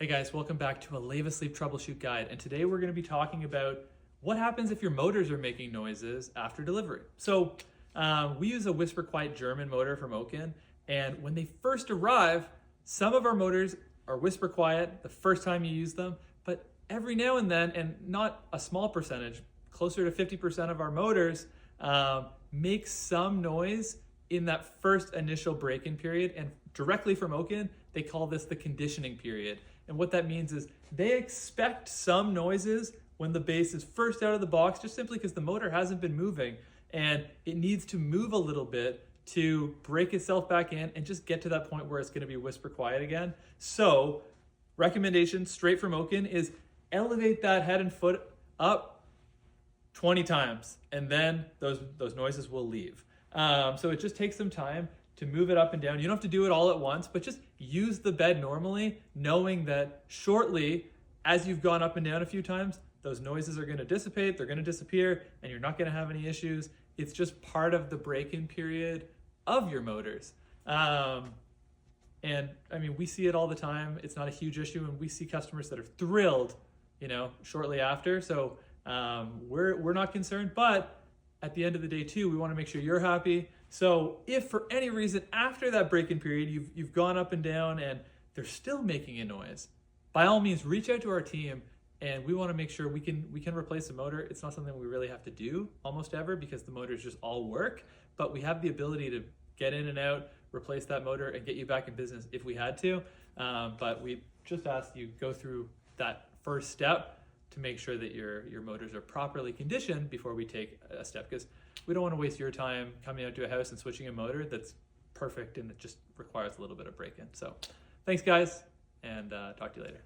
Hey guys, welcome back to a Lave Asleep Troubleshoot Guide. And today we're going to be talking about what happens if your motors are making noises after delivery. So we use a whisper quiet German motor from Oken. And when they first arrive, some of our motors are whisper quiet the first time you use them. But every now and then, and not a small percentage, closer to 50% of our motors make some noise in that first initial break-in period. And directly from Oken, they call this the conditioning period. And what that means is they expect some noises when the base is first out of the box, just simply because the motor hasn't been moving and it needs to move a little bit to break itself back in and just get to that point where it's going to be whisper quiet again. So recommendation straight from Oken is elevate that head and foot up 20 times and then those noises will leave. So it just takes some time to move it up and down. You don't have to do it all at once, but just use the bed normally, knowing that shortly, as you've gone up and down a few times, those noises are going to dissipate, they're going to disappear, and you're not going to have any issues. It's just part of the break-in period of your motors. And I mean, we see it all the time. It's not a huge issue, and we see customers that are thrilled, shortly after. So we're not concerned, but at the end of the day too, we want to make sure you're happy. So if for any reason after that break-in period, you've gone up and down and they're still making a noise, by all means, reach out to our team and we want to make sure we can replace the motor. It's not something we really have to do almost ever because the motors just all work, but we have the ability to get in and out, replace that motor and get you back in business if we had to. But we just ask you go through that first step to make sure that your motors are properly conditioned before we take a step, because we don't want to waste your time coming out to a house and switching a motor that's perfect and it just requires a little bit of break-in. So thanks guys, and talk to you later.